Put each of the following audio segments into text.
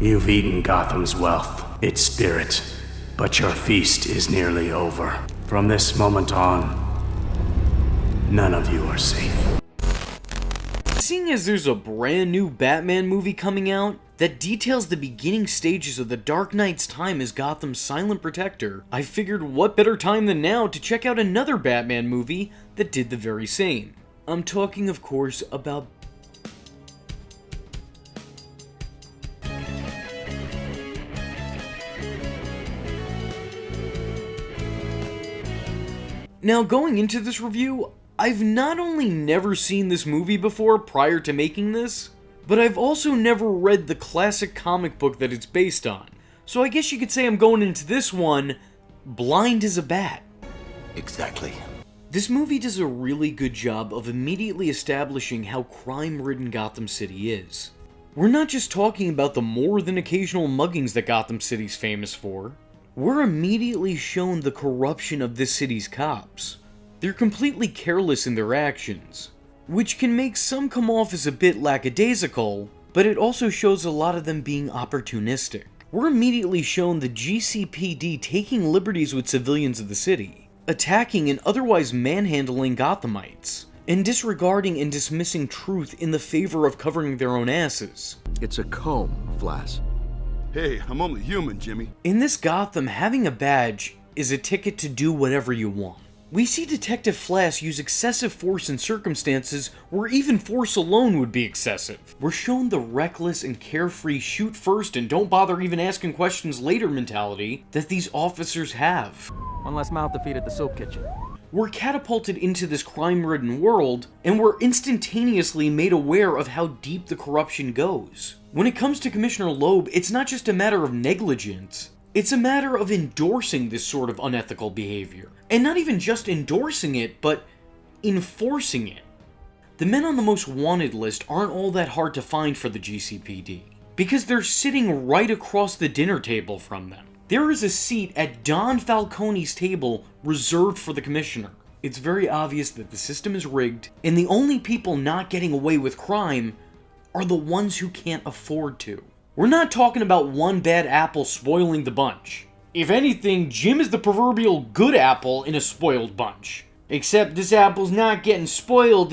You've eaten Gotham's wealth, its spirit, but your feast is nearly over. From this moment on, none of you are safe. Seeing as there's a brand new Batman movie coming out that details the beginning stages of the Dark Knight's time as Gotham's silent protector, I figured what better time than now to check out another Batman movie that did the very same. I'm talking, of course, about Now, going into this review, I've not only never seen this movie before prior to making this, but I've also never read the classic comic book that it's based on. So I guess you could say I'm going into this one blind as a bat. Exactly. This movie does a really good job of immediately establishing how crime-ridden Gotham City is. We're not just talking about the more than occasional muggings that Gotham City's famous for. We're immediately shown the corruption of this city's cops. They're completely careless in their actions, which can make some come off as a bit lackadaisical, but it also shows a lot of them being opportunistic. We're immediately shown the GCPD taking liberties with civilians of the city, attacking and otherwise manhandling Gothamites, and disregarding and dismissing truth in the favor of covering their own asses. It's a comb, Flass. Hey, I'm only human, Jimmy. In this Gotham, having a badge is a ticket to do whatever you want. We see Detective Flass use excessive force in circumstances where even force alone would be excessive. We're shown the reckless and carefree shoot first and don't bother even asking questions later mentality that these officers have. One less mouth to feed at the soup kitchen. We're catapulted into this crime-ridden world, and we're instantaneously made aware of how deep the corruption goes. When it comes to Commissioner Loeb, it's not just a matter of negligence. It's a matter of endorsing this sort of unethical behavior. And not even just endorsing it, but enforcing it. The men on the most wanted list aren't all that hard to find for the GCPD, because they're sitting right across the dinner table from them. There is a seat at Don Falcone's table reserved for the commissioner. It's very obvious that the system is rigged, and the only people not getting away with crime are the ones who can't afford to. We're not talking about one bad apple spoiling the bunch. If anything, Jim is the proverbial good apple in a spoiled bunch. Except this apple's not getting spoiled,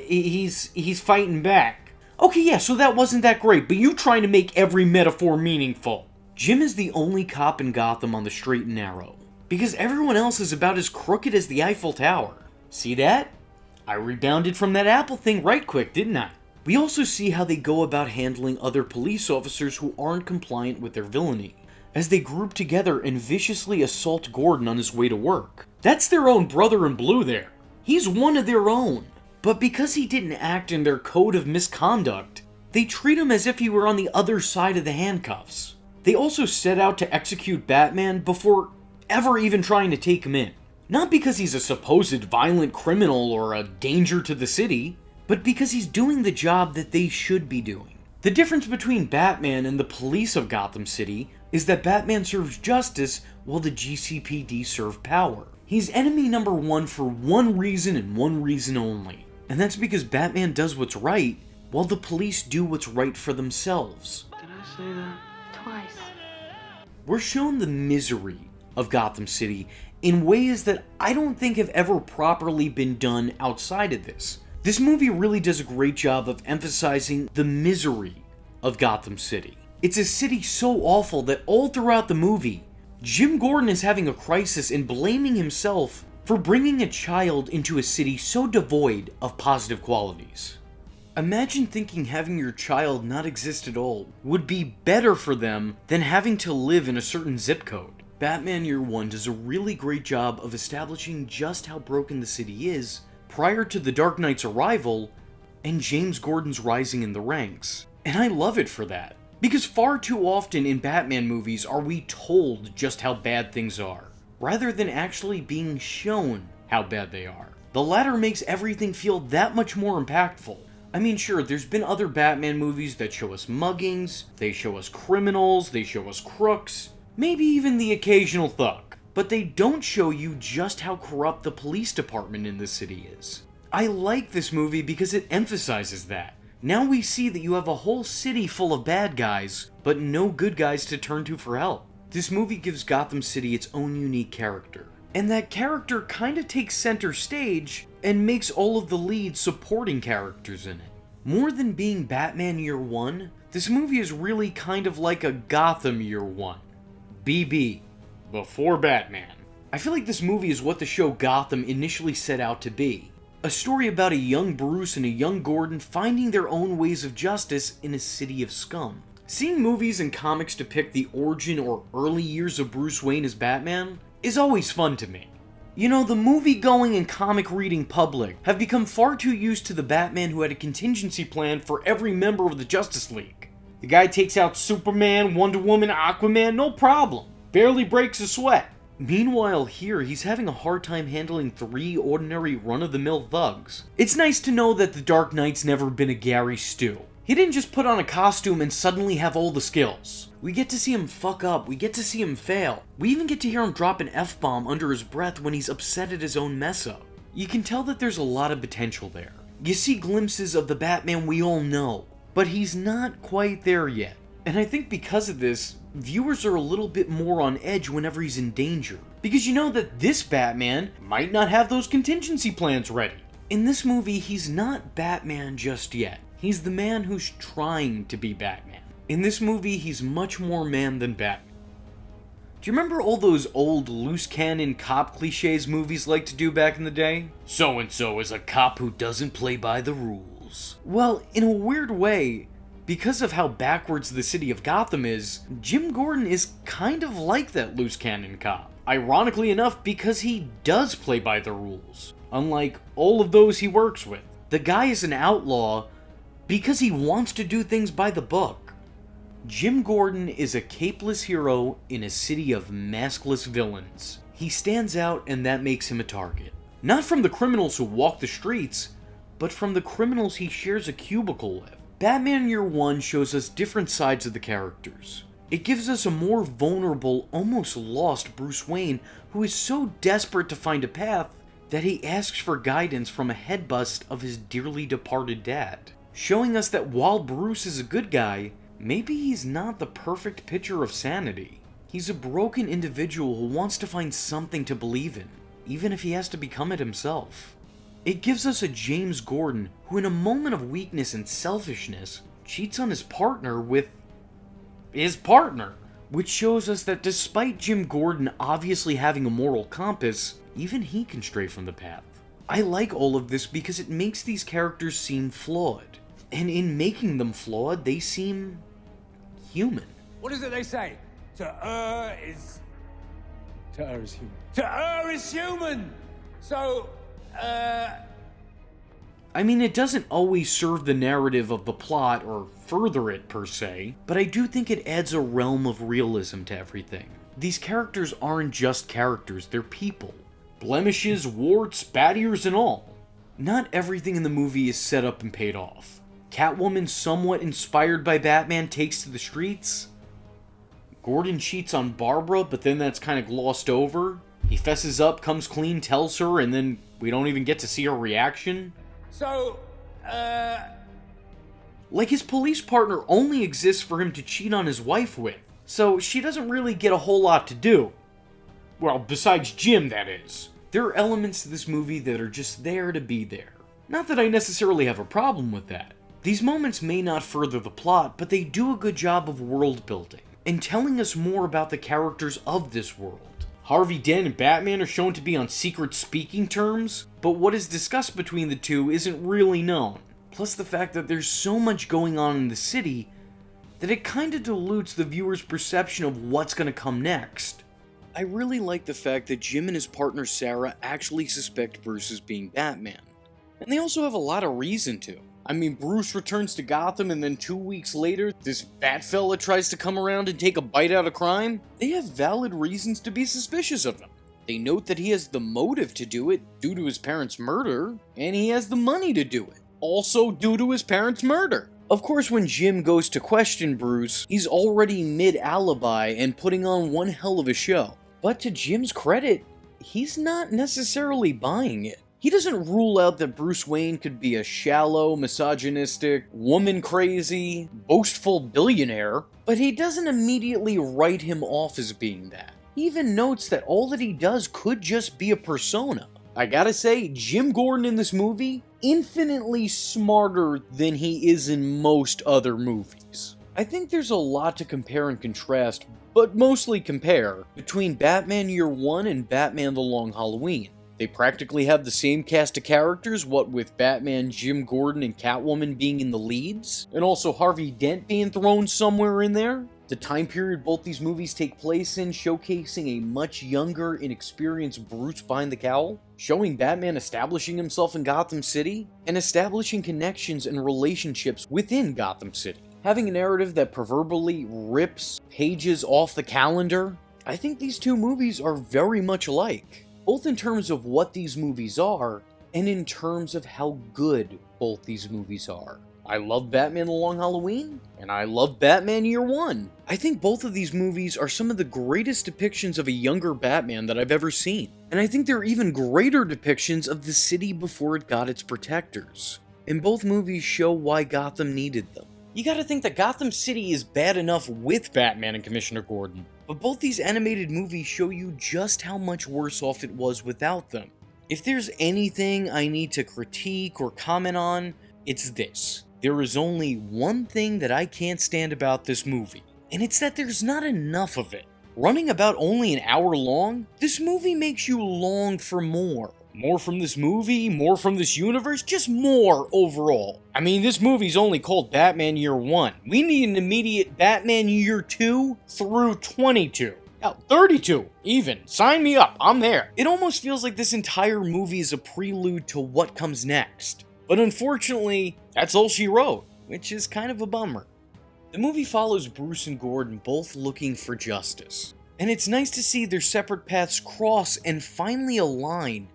he's fighting back. Okay, yeah, so that wasn't that great, but you trying to make every metaphor meaningful. Jim is the only cop in Gotham on the straight and narrow, because everyone else is about as crooked as the Eiffel Tower. See that? I rebounded from that apple thing right quick, didn't I? We also see how they go about handling other police officers who aren't compliant with their villainy, as they group together and viciously assault Gordon on his way to work. That's their own brother in blue there. He's one of their own. But because he didn't act in their code of misconduct, they treat him as if he were on the other side of the handcuffs. They also set out to execute Batman before ever even trying to take him in. Not because he's a supposed violent criminal or a danger to the city, but because he's doing the job that they should be doing. The difference between Batman and the police of Gotham City is that Batman serves justice while the GCPD serve power. He's enemy number one for one reason and one reason only. And that's because Batman does what's right, while the police do what's right for themselves. Did I say that? Twice. We're shown the misery of Gotham City in ways that I don't think have ever properly been done outside of this. This movie really does a great job of emphasizing the misery of Gotham City. It's a city so awful that all throughout the movie, Jim Gordon is having a crisis and blaming himself for bringing a child into a city so devoid of positive qualities. Imagine thinking having your child not exist at all would be better for them than having to live in a certain zip code. Batman Year One does a really great job of establishing just how broken the city is prior to the Dark Knight's arrival and James Gordon's rising in the ranks. And I love it for that, because far too often in Batman movies are we told just how bad things are, rather than actually being shown how bad they are. The latter makes everything feel that much more impactful. I mean, sure, there's been other Batman movies that show us muggings, they show us criminals, they show us crooks, maybe even the occasional thug. But they don't show you just how corrupt the police department in this city is. I like this movie because it emphasizes that. Now we see that you have a whole city full of bad guys, but no good guys to turn to for help. This movie gives Gotham City its own unique character. And that character kind of takes center stage and makes all of the lead supporting characters in it. More than being Batman Year One, this movie is really kind of like a Gotham Year One. BB. Before Batman. I feel like this movie is what the show Gotham initially set out to be. A story about a young Bruce and a young Gordon finding their own ways of justice in a city of scum. Seeing movies and comics depict the origin or early years of Bruce Wayne as Batman is always fun to me. You know, the movie-going and comic-reading public have become far too used to the Batman who had a contingency plan for every member of the Justice League. The guy takes out Superman, Wonder Woman, Aquaman, no problem. Barely breaks a sweat. Meanwhile here, he's having a hard time handling 3 ordinary run-of-the-mill thugs. It's nice to know that the Dark Knight's never been a Gary Stu. He didn't just put on a costume and suddenly have all the skills. We get to see him fuck up, we get to see him fail. We even get to hear him drop an F-bomb under his breath when he's upset at his own mess-up. You can tell that there's a lot of potential there. You see glimpses of the Batman we all know, but he's not quite there yet. And I think because of this, viewers are a little bit more on edge whenever he's in danger. Because you know that this Batman might not have those contingency plans ready. In this movie, he's not Batman just yet. He's the man who's trying to be Batman. In this movie, he's much more man than Batman. Do you remember all those old loose cannon cop cliches movies like to do back in the day? So-and-so is a cop who doesn't play by the rules. Well, in a weird way, because of how backwards the city of Gotham is, Jim Gordon is kind of like that loose cannon cop. Ironically enough, because he does play by the rules, unlike all of those he works with. The guy is an outlaw because he wants to do things by the book. Jim Gordon is a capeless hero in a city of maskless villains. He stands out and that makes him a target. Not from the criminals who walk the streets, but from the criminals he shares a cubicle with. Batman Year One shows us different sides of the characters. It gives us a more vulnerable, almost lost Bruce Wayne who is so desperate to find a path that he asks for guidance from a head bust of his dearly departed dad. Showing us that while Bruce is a good guy, maybe he's not the perfect picture of sanity. He's a broken individual who wants to find something to believe in, even if he has to become it himself. It gives us a James Gordon who, in a moment of weakness and selfishness, cheats on his partner with his partner, which shows us that despite Jim Gordon obviously having a moral compass, even he can stray from the path. I like all of this because it makes these characters seem flawed. And in making them flawed, they seem human. What is it they say? To err is human. To err is human! So, I mean, it doesn't always serve the narrative of the plot or further it per se, but I do think it adds a realm of realism to everything. These characters aren't just characters, they're people. Blemishes, warts, bad ears, and all. Not everything in the movie is set up and paid off. Catwoman, somewhat inspired by Batman, takes to the streets. Gordon cheats on Barbara, but then that's kind of glossed over. He fesses up, comes clean, tells her, and then we don't even get to see her reaction. so, Like his police partner only exists for him to cheat on his wife with, so she doesn't really get a whole lot to do. Well, besides Jim, that is. There are elements to this movie that are just there to be there. Not that I necessarily have a problem with that. These moments may not further the plot, but they do a good job of world building, and telling us more about the characters of this world. Harvey Dent and Batman are shown to be on secret speaking terms, but what is discussed between the two isn't really known. Plus the fact that there's so much going on in the city that it kinda dilutes the viewer's perception of what's gonna come next. I really like the fact that Jim and his partner Sarah actually suspect Bruce as being Batman. And they also have a lot of reason to. I mean, Bruce returns to Gotham and then 2 weeks later, this bat fella tries to come around and take a bite out of crime. They have valid reasons to be suspicious of him. They note that he has the motive to do it due to his parents' murder, and he has the money to do it, also due to his parents' murder. Of course, when Jim goes to question Bruce, he's already mid-alibi and putting on one hell of a show. But to Jim's credit, he's not necessarily buying it. He doesn't rule out that Bruce Wayne could be a shallow, misogynistic, woman-crazy, boastful billionaire, but he doesn't immediately write him off as being that. He even notes that all that he does could just be a persona. I gotta say, Jim Gordon in this movie, infinitely smarter than he is in most other movies. I think there's a lot to compare and contrast, but mostly compare, between Batman Year One and Batman The Long Halloween. They practically have the same cast of characters, what with Batman, Jim Gordon, and Catwoman being in the leads, and also Harvey Dent being thrown somewhere in there. The time period both these movies take place in, showcasing a much younger, inexperienced Bruce behind the cowl, showing Batman establishing himself in Gotham City, and establishing connections and relationships within Gotham City. Having a narrative that proverbially rips pages off the calendar. I think these two movies are very much alike, both in terms of what these movies are, and in terms of how good both these movies are. I love Batman The Long Halloween, and I love Batman Year One. I think both of these movies are some of the greatest depictions of a younger Batman that I've ever seen. And I think they're even greater depictions of the city before it got its protectors. And both movies show why Gotham needed them. You gotta think that Gotham City is bad enough with Batman and Commissioner Gordon, but both these animated movies show you just how much worse off it was without them. If there's anything I need to critique or comment on, it's this. There is only one thing that I can't stand about this movie, and it's that there's not enough of it. Running about only an hour long, this movie makes you long for more. More from this movie, more from this universe, just more overall. I mean, this movie's only called Batman Year 1. We need an immediate Batman Year 2 through 22. Hell, 32, even. Sign me up, I'm there. It almost feels like this entire movie is a prelude to what comes next. But unfortunately, that's all she wrote, which is kind of a bummer. The movie follows Bruce and Gordon both looking for justice. And it's nice to see their separate paths cross and finally align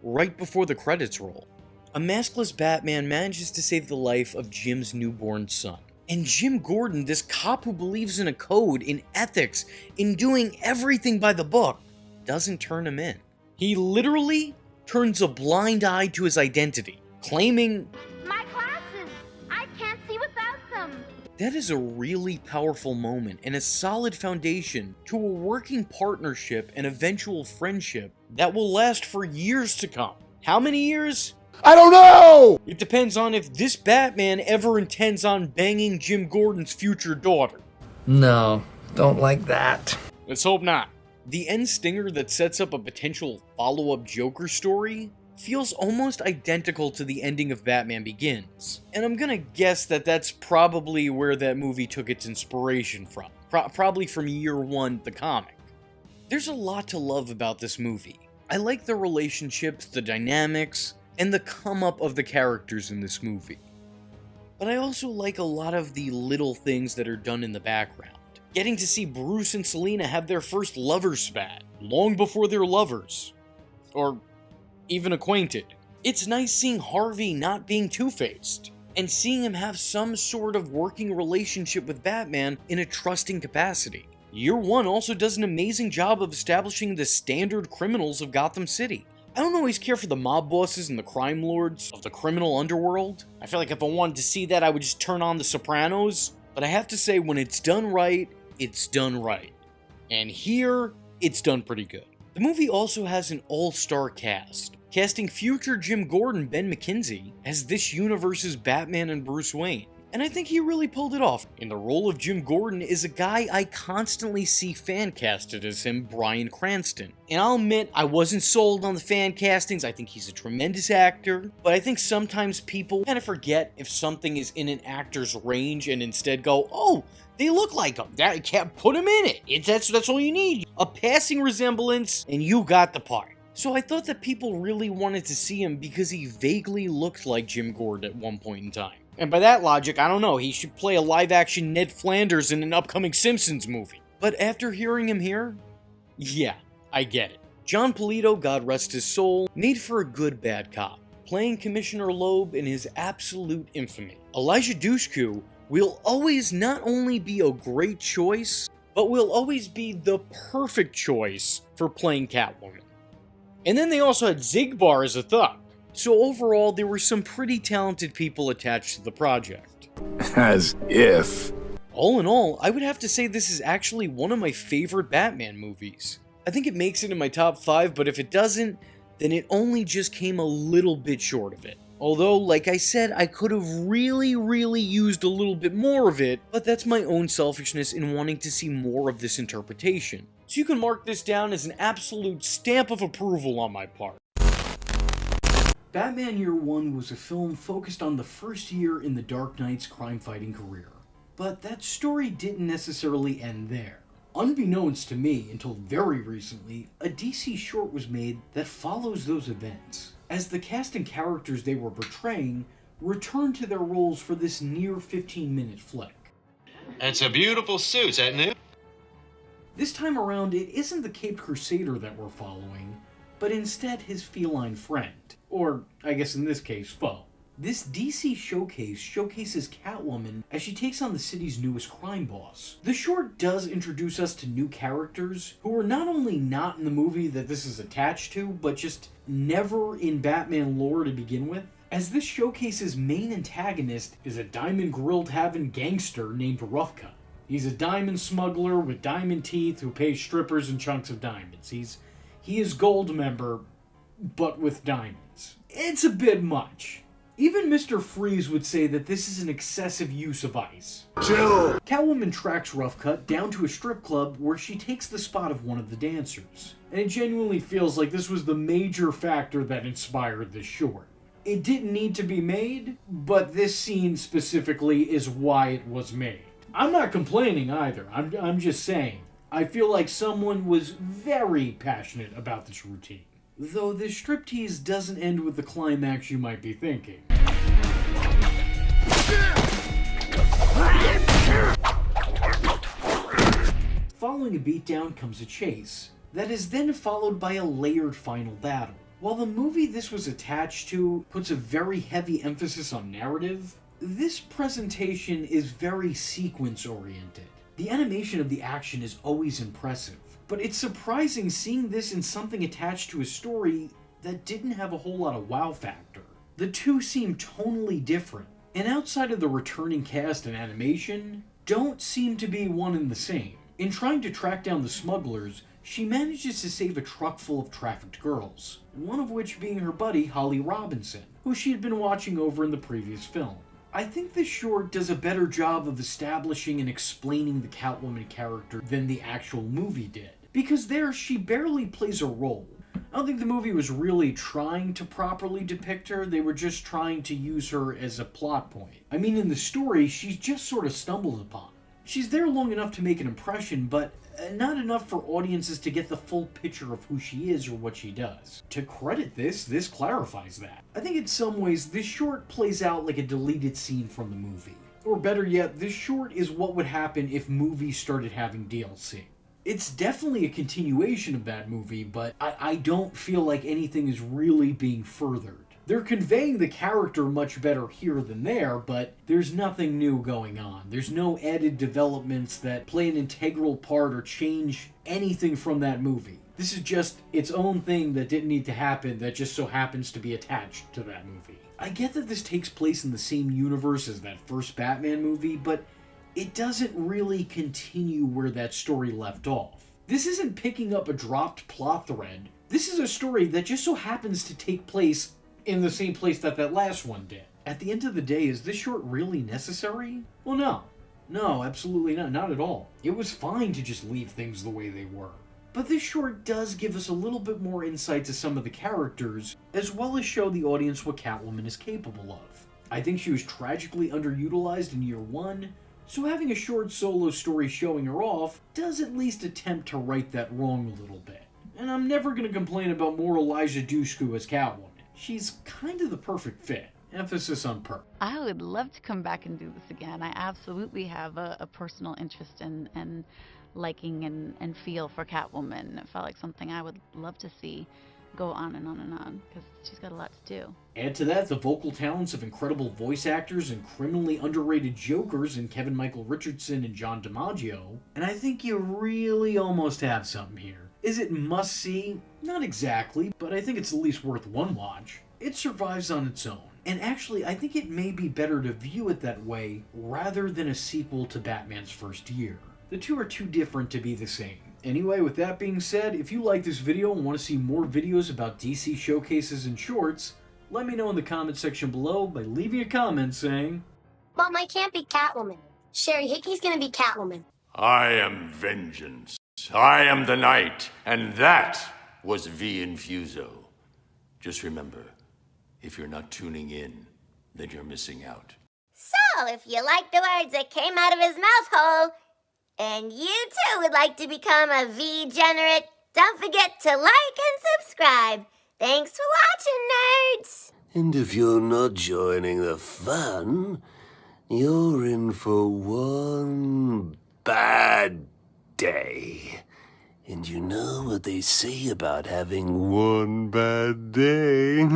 right before the credits roll. A maskless Batman manages to save the life of Jim's newborn son. And Jim Gordon, this cop who believes in a code, in ethics, in doing everything by the book, doesn't turn him in. He literally turns a blind eye to his identity, claiming, "My glasses! I can't see without them!" that is a really powerful moment and a solid foundation to a working partnership and eventual friendship that will last for years to come. How many years? I don't know! It depends on if this Batman ever intends on banging Jim Gordon's future daughter. No, don't like that. Let's hope not. The end stinger that sets up a potential follow-up Joker story feels almost identical to the ending of Batman Begins. And I'm gonna guess that that's probably where that movie took its inspiration from. Probably from Year One, the comic. There's a lot to love about this movie. I like the relationships, the dynamics, and the come-up of the characters in this movie. But I also like a lot of the little things that are done in the background. Getting to see Bruce and Selina have their first lover spat, long before they're lovers. Or even acquainted. It's nice seeing Harvey not being two-faced, and seeing him have some sort of working relationship with Batman in a trusting capacity. Year One also does an amazing job of establishing the standard criminals of Gotham City. I don't always care for the mob bosses and the crime lords of the criminal underworld. I feel like if I wanted to see that, I would just turn on The Sopranos. But I have to say, when it's done right, it's done right. And here, it's done pretty good. The movie also has an all-star cast, casting future Jim Gordon, Ben McKenzie, as this universe's Batman and Bruce Wayne. And I think he really pulled it off. In the role of Jim Gordon is a guy I constantly see fan casted as him, Bryan Cranston. And I'll admit, I wasn't sold on the fan castings. I think he's a tremendous actor, but I think sometimes people kind of forget if something is in an actor's range and instead go, oh, they look like him. That can't put him in it. That's all you need. A passing resemblance, and you got the part. So I thought that people really wanted to see him because he vaguely looked like Jim Gordon at one point in time. And by that logic, I don't know, he should play a live-action Ned Flanders in an upcoming Simpsons movie. But after hearing him here, yeah, I get it. John Polito, God rest his soul, made for a good bad cop, playing Commissioner Loeb in his absolute infamy. Elijah Dushku will always not only be a great choice, but will always be the perfect choice for playing Catwoman. And then they also had Zigbar as a thug. So overall, there were some pretty talented people attached to the project. As if. All in all, I would have to say this is actually one of my favorite Batman movies. I think it makes it in my top 5, but if it doesn't, then it only just came a little bit short of it. Although, like I said, I could have really used a little bit more of it, but that's my own selfishness in wanting to see more of this interpretation. So you can mark this down as an absolute stamp of approval on my part. Batman Year One was a film focused on the first year in the Dark Knight's crime-fighting career. But that story didn't necessarily end there. Unbeknownst to me, until very recently, a DC short was made that follows those events, as the cast and characters they were portraying returned to their roles for this near 15-minute flick. That's a beautiful suit, isn't it? This time around, it isn't the Caped Crusader that we're following, but instead his feline friend, or I guess in this case, foe. This DC showcase showcases Catwoman as she takes on the city's newest crime boss. The short does introduce us to new characters who are not only not in the movie that this is attached to, but just never in Batman lore to begin with, as this showcase's main antagonist is a diamond-grilled having gangster named Roughcut. He's a diamond smuggler with diamond teeth who pays strippers and chunks of diamonds. He is Goldmember, but with diamonds. It's a bit much. Even Mr. Freeze would say that this is an excessive use of ice. Chill! Catwoman tracks Roughcut down to a strip club where she takes the spot of one of the dancers. And it genuinely feels like this was the major factor that inspired this short. It didn't need to be made, but this scene specifically is why it was made. I'm not complaining either, I'm just saying. I feel like someone was very passionate about this routine. Though this striptease doesn't end with the climax you might be thinking. Following a beatdown comes a chase, that is then followed by a layered final battle. While the movie this was attached to puts a very heavy emphasis on narrative, this presentation is very sequence-oriented. The animation of the action is always impressive, but it's surprising seeing this in something attached to a story that didn't have a whole lot of wow factor. The two seem tonally different, and outside of the returning cast and animation, don't seem to be one and the same. In trying to track down the smugglers, she manages to save a truck full of trafficked girls, one of which being her buddy Holly Robinson, who she had been watching over in the previous film. I think this short does a better job of establishing and explaining the Catwoman character than the actual movie did, because there she barely plays a role. I don't think the movie was really trying to properly depict her, they were just trying to use her as a plot point. I mean, in the story, she's just sort of stumbled upon. She's there long enough to make an impression, but not enough for audiences to get the full picture of who she is or what she does. To credit this clarifies that. I think in some ways, this short plays out like a deleted scene from the movie. Or better yet, this short is what would happen if movies started having DLC. It's definitely a continuation of that movie, but I don't feel like anything is really being furthered. They're conveying the character much better here than there, but there's nothing new going on. There's no added developments that play an integral part or change anything from that movie. This is just its own thing that didn't need to happen that just so happens to be attached to that movie. I get that this takes place in the same universe as that first Batman movie, but it doesn't really continue where that story left off. This isn't picking up a dropped plot thread. This is a story that just so happens to take place in the same place that that last one did. At the end of the day, is this short really necessary? Well, no. No, absolutely not. Not at all. It was fine to just leave things the way they were. But this short does give us a little bit more insight to some of the characters, as well as show the audience what Catwoman is capable of. I think she was tragically underutilized in year one, so having a short solo story showing her off does at least attempt to right that wrong a little bit. And I'm never going to complain about more Elijah Dushku as Catwoman. She's kind of the perfect fit. Emphasis on per. I would love to come back and do this again. I absolutely have a personal interest in liking and feel for Catwoman. It felt like something I would love to see go on and on and on, because she's got a lot to do. Add to that the vocal talents of incredible voice actors and criminally underrated Jokers in Kevin Michael Richardson and John DiMaggio, and I think you really almost have something here. Is it must-see? Not exactly, but I think it's at least worth one watch. It survives on its own. And actually, I think it may be better to view it that way rather than a sequel to Batman's First Year. The two are too different to be the same. Anyway, with that being said, if you like this video and want to see more videos about DC showcases and shorts, let me know in the comment section below by leaving a comment saying, Mom, I can't be Catwoman. Sherry Hickey's gonna be Catwoman. I am vengeance. I am the night, and that was V Infuso. Just remember, if you're not tuning in, then you're missing out. So, if you like the words that came out of his mouth hole, and you too would like to become a V-generate, don't forget to like and subscribe. Thanks for watching, nerds! And if you're not joining the fun, you're in for one bad day. And you know what they say about having one bad day?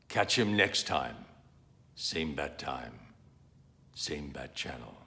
Catch him next time. Same bat time. Same bat channel.